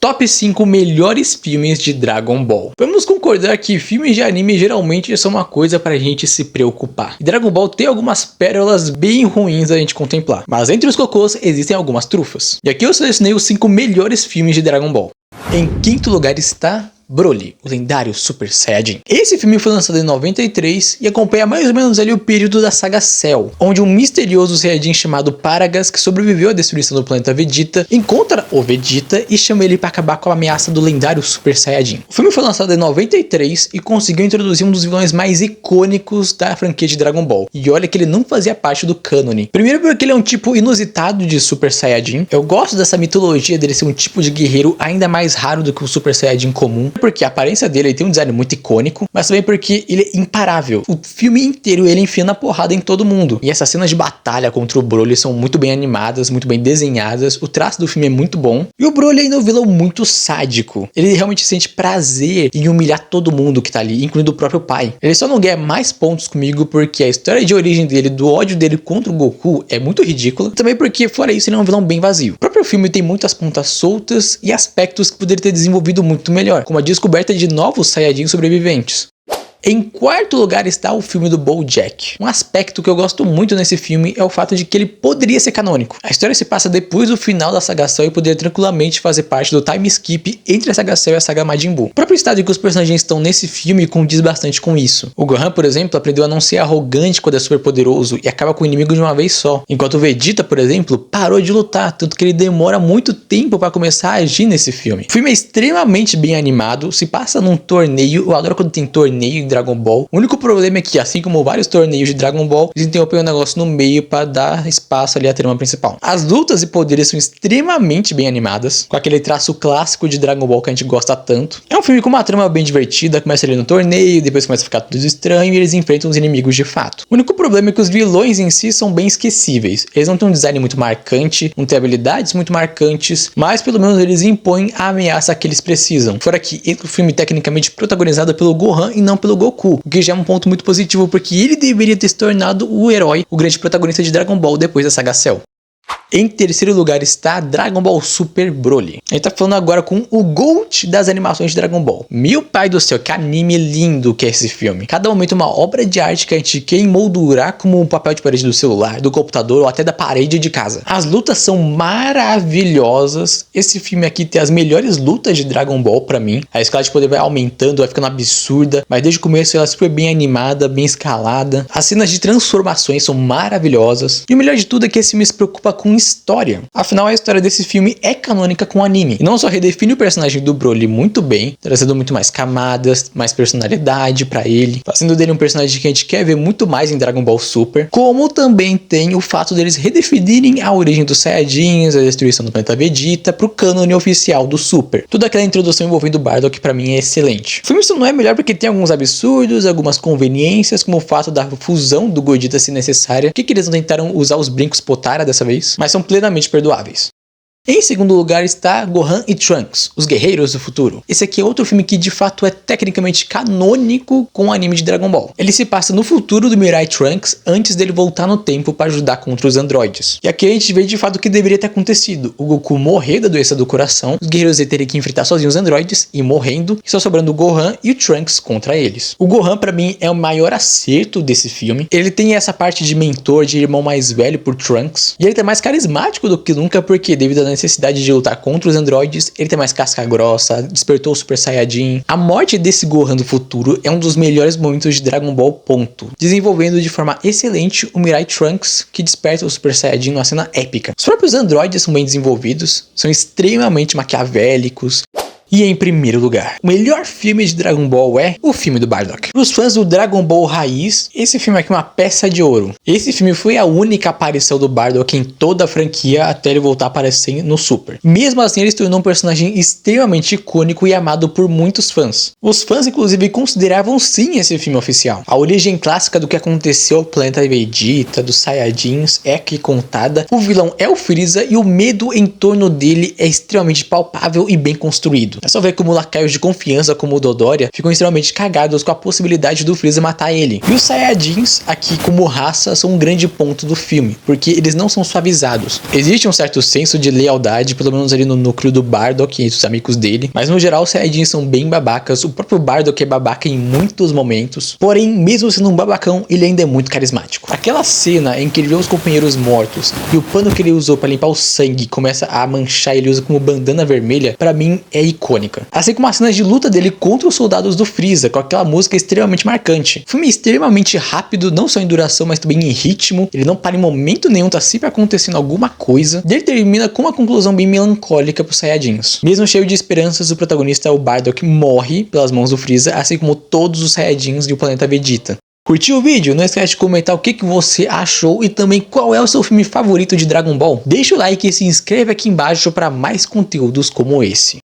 Top 5 melhores filmes de Dragon Ball. Vamos concordar que filmes de anime geralmente são uma coisa pra gente se preocupar. E Dragon Ball tem algumas pérolas bem ruins a gente contemplar. Mas entre os cocôs existem algumas trufas. E aqui eu selecionei os 5 melhores filmes de Dragon Ball. Em quinto lugar está Broly, o lendário Super Saiyajin. Esse filme foi lançado em 93 e acompanha mais ou menos ali o período da saga Cell, onde um misterioso Saiyajin chamado Paragas, que sobreviveu à destruição do planeta Vegeta, encontra o Vegeta e chama ele para acabar com a ameaça do lendário Super Saiyajin. O filme foi lançado em 93 e conseguiu introduzir um dos vilões mais icônicos da franquia de Dragon Ball. E olha que ele não fazia parte do cânone. Primeiro porque ele é um tipo inusitado de Super Saiyajin. Eu gosto dessa mitologia dele ser um tipo de guerreiro ainda mais raro do que o Super Saiyajin comum. Porque a aparência dele tem um design muito icônico, mas também porque ele é imparável. O filme inteiro ele enfia na porrada em todo mundo. E essas cenas de batalha contra o Broly são muito bem animadas, muito bem desenhadas. O traço do filme é muito bom. E o Broly ainda é um vilão muito sádico. Ele realmente sente prazer em humilhar todo mundo que tá ali, incluindo o próprio pai. Ele só não ganha mais pontos comigo porque a história de origem dele, do ódio dele contra o Goku, é muito ridícula. Também porque, fora isso, ele é um vilão bem vazio. O próprio filme tem muitas pontas soltas e aspectos que poderia ter desenvolvido muito melhor, como a descoberta de novos Saiyajins sobreviventes. Em quarto lugar está o filme do BoJack. Um aspecto que eu gosto muito nesse filme é o fato de que ele poderia ser canônico. A história se passa depois do final da saga Cell e poderia tranquilamente fazer parte do time skip entre a saga Cell e a saga Majin Buu. O próprio estado em que os personagens estão nesse filme condiz bastante com isso. O Gohan, por exemplo, aprendeu a não ser arrogante quando é super poderoso e acaba com o inimigo de uma vez só. Enquanto o Vegeta, por exemplo, parou de lutar, tanto que ele demora muito tempo para começar a agir nesse filme. O filme é extremamente bem animado, se passa num torneio. Eu adoro quando tem torneio em Dragon Ball. O único problema é que, assim como vários torneios de Dragon Ball, eles interrompem o negócio no meio para dar espaço ali à trama principal. As lutas e poderes são extremamente bem animadas, com aquele traço clássico de Dragon Ball que a gente gosta tanto. É um filme com uma trama bem divertida, começa ali no torneio, depois começa a ficar tudo estranho e eles enfrentam os inimigos de fato. O único problema é que os vilões em si são bem esquecíveis. Eles não têm um design muito marcante, não têm habilidades muito marcantes, mas pelo menos eles impõem a ameaça que eles precisam. Fora que o filme tecnicamente protagonizado pelo Gohan e não pelo Goku, o que já é um ponto muito positivo, porque ele deveria ter se tornado o herói, o grande protagonista de Dragon Ball depois da saga Cell. Em terceiro lugar está Dragon Ball Super Broly. A gente tá falando agora com o GOAT das animações de Dragon Ball. Meu pai do céu, que anime lindo que é esse filme. Cada momento uma obra de arte que a gente quer emoldurar como um papel de parede do celular, do computador ou até da parede de casa. As lutas são maravilhosas. Esse filme aqui tem as melhores lutas de Dragon Ball pra mim. A escala de poder vai aumentando, vai ficando absurda, mas desde o começo ela é super bem animada, bem escalada. As cenas de transformações são maravilhosas. E o melhor de tudo é que esse filme se preocupa com história. Afinal, a história desse filme é canônica com o anime. E não só redefine o personagem do Broly muito bem, trazendo muito mais camadas, mais personalidade pra ele, fazendo dele um personagem que a gente quer ver muito mais em Dragon Ball Super, como também tem o fato deles redefinirem a origem dos Saiyajins, a destruição do planeta Vegeta, pro cânone oficial do Super. Toda aquela introdução envolvendo o Bardock pra mim é excelente. O filme só não é melhor porque tem alguns absurdos, algumas conveniências, como o fato da fusão do Gogeta ser necessária, que eles não tentaram usar os brincos Potara dessa vez, mas são plenamente perdoáveis. Em segundo lugar está Gohan e Trunks, os Guerreiros do Futuro. Esse aqui é outro filme que de fato é tecnicamente canônico com o anime de Dragon Ball. Ele se passa no futuro do Mirai Trunks antes dele voltar no tempo para ajudar contra os androides. E aqui a gente vê de fato o que deveria ter acontecido. O Goku morrer da doença do coração, os guerreiros terem que enfrentar sozinhos os androides e morrendo, e só sobrando o Gohan e o Trunks contra eles. O Gohan pra mim é o maior acerto desse filme. Ele tem essa parte de mentor, de irmão mais velho por Trunks, e ele tá mais carismático do que nunca porque devido a necessidade de lutar contra os androides, ele tem mais casca grossa, despertou o Super Saiyajin. A morte desse Gohan do futuro é um dos melhores momentos de Dragon Ball, ponto. Desenvolvendo de forma excelente o Mirai Trunks, que desperta o Super Saiyajin numa cena épica. Os próprios androides são bem desenvolvidos, são extremamente maquiavélicos. E em primeiro lugar, o melhor filme de Dragon Ball é o filme do Bardock. Para os fãs do Dragon Ball raiz, esse filme aqui é uma peça de ouro. Esse filme foi a única aparição do Bardock em toda a franquia até ele voltar a aparecer no Super. Mesmo assim, ele se tornou um personagem extremamente icônico e amado por muitos fãs. Os fãs, inclusive, consideravam sim esse filme oficial. A origem clássica do que aconteceu ao planeta Vegeta, dos Saiyajins, é aqui contada. O vilão é o Freeza e o medo em torno dele é extremamente palpável e bem construído. É só ver como lacaios de confiança como o Dodoria ficam extremamente cagados com a possibilidade do Freeza matar ele. E os Saiyajins aqui como raça são um grande ponto do filme, porque eles não são suavizados. Existe um certo senso de lealdade, pelo menos ali no núcleo do Bardock e dos amigos dele, mas no geral os Saiyajins são bem babacas. O próprio Bardock é babaca em muitos momentos, porém mesmo sendo um babacão, ele ainda é muito carismático. Aquela cena em que ele vê os companheiros mortos e o pano que ele usou para limpar o sangue começa a manchar e ele usa como bandana vermelha, pra mim é icônica. Assim como as cenas de luta dele contra os soldados do Freeza, com aquela música extremamente marcante. O filme é extremamente rápido, não só em duração, mas também em ritmo. Ele não para em momento nenhum, tá sempre acontecendo alguma coisa. E ele termina com uma conclusão bem melancólica pros Saiyajins. Mesmo cheio de esperanças, o protagonista, o Bardock, morre pelas mãos do Freeza, assim como todos os Saiyajins do planeta Vegeta. Curtiu o vídeo? Não esquece de comentar o que você achou e também qual é o seu filme favorito de Dragon Ball. Deixa o like e se inscreve aqui embaixo para mais conteúdos como esse.